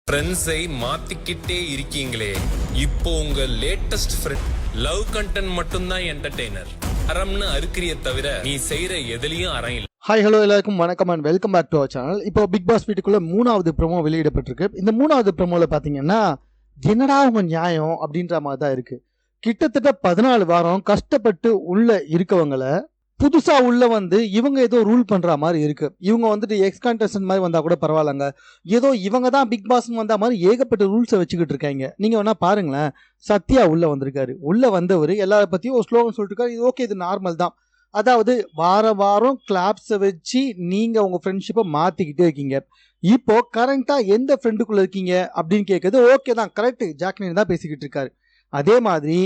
ஃப்ரெண்ட்ஸை மாத்திக்கிட்டே இருக்கீங்களே, இப்போ உங்க லேட்டஸ்ட் ஃப்ரெண்ட் லவ் கண்டென்ட் மட்டும்தான் என்டர்டெய்னர். அறம்னு அறுக்கிறிய தவிர நீ செய்யற எதுலயும் அறம் இல்லை. ஹாய் ஹலோ எல்லாருக்கும் வணக்கம் and welcome back to our channel. இப்போ பிக் பாஸ் வீட்டுக்குள்ள 3வது ப்ரோமோ வெளியிடப்பட்டிருக்கு. இந்த 3வது ப்ரோமோல பாத்தீங்கன்னா என்னடா உங்க நியாயம் அப்படின்ற மாதிரி தான் இருக்கு. கிட்டத்தட்ட 14 வாரம் கஷ்டப்பட்டு உள்ள இருக்கவங்களை புதுசா உள்ள வந்து இவங்க ஏதோ ரூல் பண்ற மாதிரி இருக்கு. இவங்க வந்துட்டு எக்ஸ் கண்டஸ்டன்ட் மாதிரி வந்தா கூட பரவாயில்லங்க, ஏதோ இவங்க தான் பிக் பாஸ் வந்தா மாதிரி ஏகப்பட்ட ரூல்ஸை வச்சுக்கிட்டு இருக்காங்க. நீங்க வேணா பாருங்களேன், சத்யா உள்ள வந்திருக்காரு. உள்ள வந்தவர் எல்லார பத்தியும் ஒரு ஸ்லோகன் சொல்லிட்டு இருக்காரு. இது ஓகே, இது நார்மல் தான். அதாவது வாரம் கிளாப்ஸை வச்சு நீங்க உங்க ஃப்ரெண்ட்ஷிப்பை மாத்திக்கிட்டே இருக்கீங்க. இப்போ கரண்டா எந்த ஃப்ரெண்டுக்குள்ள இருக்கீங்க அப்படின்னு கேட்கறது ஓகே தான், கரெக்ட். ஜாக்லின் தான் பேசிக்கிட்டு இருக்காரு. அதே மாதிரி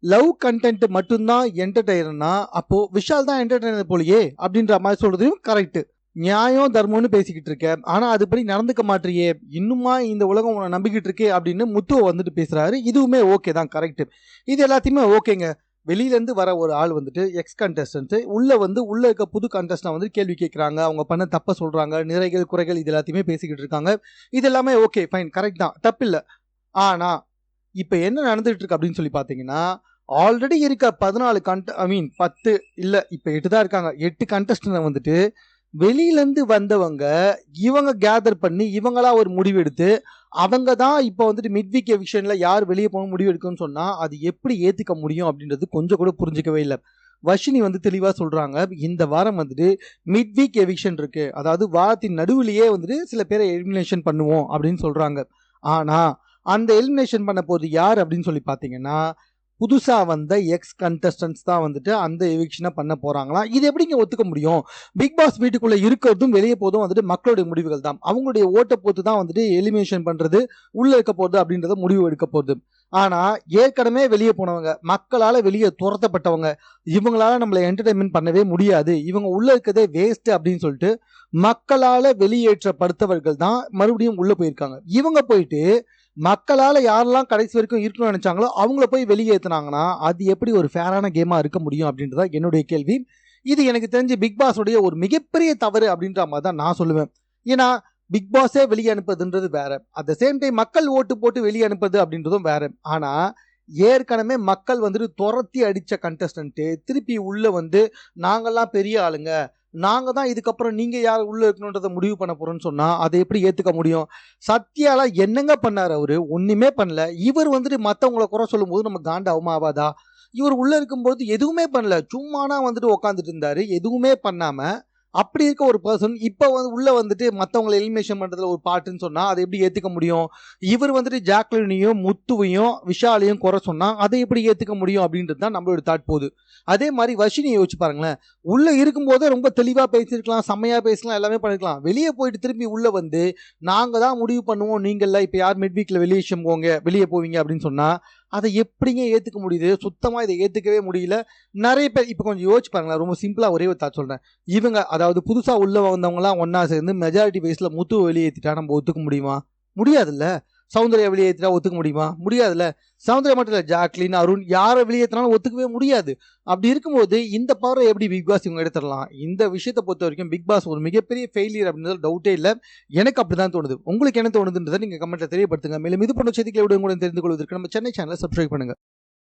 லவ் கண்டென்ட் மட்டும்தான் என்டர்டெய்னர்னா அப்போ விஷால் தான் என்டர்டெய்னர் போலியே அப்படின்ற மாதிரி சொல்றதையும் கரெக்ட். நியாயம் தர்மம்னு பேசிக்கிட்டு இருக்க, ஆனா அதுபடி நடந்துக்க மாட்டியே, இன்னுமா இந்த உலகம் உன்னை நம்பிக்கிட்டு இருக்கே அப்படின்னு முத்துவ வந்துட்டு பேசுறாரு. இதுவுமே ஓகே தான், கரெக்ட். இது எல்லாத்தையுமே ஓகேங்க. வெளியில இருந்து வர ஒரு ஆள் வந்துட்டு எக்ஸ் கண்டஸ்டன்ட் உள்ள இருக்க புது கண்டஸ்டன் வந்து கேள்வி கேட்கறாங்க, அவங்க பண்ண தப்ப சொல்றாங்க, நிறைகள் குறைகள் இது எல்லாத்தையுமே பேசிக்கிட்டு இருக்காங்க. இது எல்லாமே ஓகே ஃபைன், கரெக்ட் தான், தப்பு இல்லை. ஆனா இப்ப என்ன நடந்துட்டு இருக்கு அப்படின்னு சொல்லி பாத்தீங்கன்னா, ஆல்ரெடி இருக்க 10 இல்ல இப்ப 8 தான் இருக்காங்க. 8 கண்டஸ்டன்ட் வந்துட்டு வெளியிலேருந்து வந்தவங்க இவங்க கேதர் பண்ணி இவங்களா ஒரு முடிவு எடுத்து அவங்க தான் இப்போ வந்துட்டு மிட் வீக் எவிக்ஷன்ல யார் வெளியே போகணும் முடிவு எடுக்கும்னு சொன்னா அது எப்படி ஏத்துக்க முடியும் அப்படின்றது கொஞ்சம் கூட புரிஞ்சிக்கவே இல்லை. வர்ஷினி வந்து தெளிவா சொல்றாங்க, இந்த வாரம் வந்துட்டு மிட் வீக் எவிக்ஷன் இருக்கு, அதாவது வாரத்தின் நடுவிலேயே வந்துட்டு சில பேரை எலிமினேஷன் பண்ணுவோம் அப்படின்னு சொல்றாங்க. ஆனா அந்த எலிமினேஷன் பண்ண போது யார் அப்படின்னு சொல்லி பாத்தீங்கன்னா புதுசா வந்த எக்ஸ் கண்டஸ்டன்ஸ் தான் வந்துட்டு அந்த எவிக்ஷனை பண்ண போறாங்களா. இது எப்படிங்க ஒத்துக்க முடியும்? பிக் பாஸ் வீட்டுக்குள்ள இருக்கிறதும் வெளியே போதும் வந்துட்டு மக்களுடைய முடிவுகள் தான். அவங்களுடைய ஓட்டை பொறுத்து தான் வந்துட்டு எலிமினேஷன் பண்றது, உள்ள இருக்க போறது அப்படின்றத முடிவு எடுக்க போகுது. ஆனா ஏற்கனவே வெளியே போனவங்க, மக்களால வெளியே துரத்தப்பட்டவங்க, இவங்களால நம்மளை என்டர்டைன்மெண்ட் பண்ணவே முடியாது, இவங்க உள்ள இருக்கதே வேஸ்ட் அப்படின்னு சொல்லிட்டு மக்களால வெளியேற்றப்படுத்தவர்கள் தான் மறுபடியும் உள்ள போயிருக்காங்க. இவங்க போயிட்டு மக்களால யாரெல்லாம் கடைசி வரைக்கும் இருக்கணும்னு நினைச்சாங்களோ அவங்கள போய் வெளியேற்றினாங்கன்னா அது எப்படி ஒரு ஃபேரான கேமா இருக்க முடியும் அப்படின்றத என்னுடைய கேள்வி. இது எனக்கு தெரிஞ்சு பிக் பாஸோடைய ஒரு மிகப்பெரிய தவறு அப்படின்ற மாதிரி தான் நான் சொல்லுவேன். ஏன்னா பிக் பாஸே வெளியே அனுப்புறதுன்றது வேற, அட் த சேம் டைம் மக்கள் ஓட்டு போட்டு வெளியே அனுப்புறது அப்படின்றதும் வேற. ஆனா ஏற்கனவே மக்கள் வந்துட்டு துரத்தி அடிச்ச கண்டஸ்டன்ட் திருப்பி உள்ள வந்து நாங்கெல்லாம் பெரிய ஆளுங்க, நாங்க தான் இதுக்கப்புறம் நீங்க யார் உள்ள இருக்கணும்ன்றத முடிவு பண்ண போறோம்னு சொன்னா அதை எப்படி ஏத்துக்க முடியும்? சத்யால என்னங்க பண்ணாரு? அவரு ஒண்ணுமே பண்ணல. இவர் வந்துட்டு மத்தவங்களை குறை சொல்லும் போது நம்ம காண்டாவுமா ஆவாதா? இவர் உள்ள இருக்கும்போது எதுவுமே பண்ணல, சும்மானா வந்துட்டு உட்காந்துட்டு இருந்தாரு, எதுவுமே பண்ணாம. அப்படி இருக்க ஒரு பர்சன் இப்ப வந்து உள்ள வந்துட்டு மத்தவங்களை எலிமினேஷன் பண்றதுல ஒரு பாட்டுன்னு சொன்னா அதை எப்படி ஏத்துக்க முடியும்? இவர் வந்துட்டு ஜாக்லினையும் முத்துவையும் விஷாலையும் குறை சொன்னா அதை எப்படி ஏத்துக்க முடியும் அப்படின்றது தான் நம்மளோட தாட் போகுது. அதே மாதிரி வர்ஷினியை யோசிச்சு பாருங்களேன், உள்ள இருக்கும்போதே ரொம்ப தெளிவா பேசியிருக்கலாம், செம்மையா பேசலாம், எல்லாமே பண்ணிருக்கலாம். வெளியே போயிட்டு திருப்பி உள்ள வந்து நாங்க தான் முடிவு பண்ணுவோம், நீங்கள்ல இப்ப யார் மிட் வீக்ல வெளியே போவீங்க அப்படின்னு சொன்னா அதை எப்படிங்க ஏத்துக்க முடியுது? சுத்தமா இதை ஏத்துக்கவே முடியல. நிறைய பேர் இப்ப கொஞ்சம் யோசிச்சு பாருங்களேன், ரொம்ப சிம்பிளா ஒரே ஒரு தாட் சொல்றேன். இவங்க அதாவது புதுசா உள்ள வந்தவங்க எல்லாம் ஒன்னா சேர்ந்து மெஜாரிட்டி பேஸ்ல முத்து வெளியேற்றிட்டா நம்ம ஒத்துக்க முடியுமா? முடியாதுல்ல. சௌந்தர்யா வெளியேற்றிட்டா ஒத்துக்க முடியுமா? முடியாதுல்ல. சௌந்தர்யா மட்டும் இல்ல, ஜாக்லின், அருண் யாரை வெளியேற்றினாலும் ஒத்துக்கவே முடியாது. அப்படி இருக்கும்போது இந்த பவரை எப்படி பிக் பாஸ் இவங்க எடுத்துடலாம்? இந்த விஷயத்தை பொறுத்த வரைக்கும் பிக் பாஸ் ஒரு மிகப்பெரிய ஃபெயிலியர் அப்படின்றது டவுட்டே இல்லை. எனக்கு அப்படிதான் தோணுது. உங்களுக்கு என்ன தோணுதுன்றதை நீங்க கமெண்ட்ல தெரியப்படுத்துங்க. மேலும் இது போன்ற செய்திகளை கூட தெரிந்து கொள்வதற்கு நம்ம சென்னை சேனலை சப்ஸ்கிரைப் பண்ணுங்க.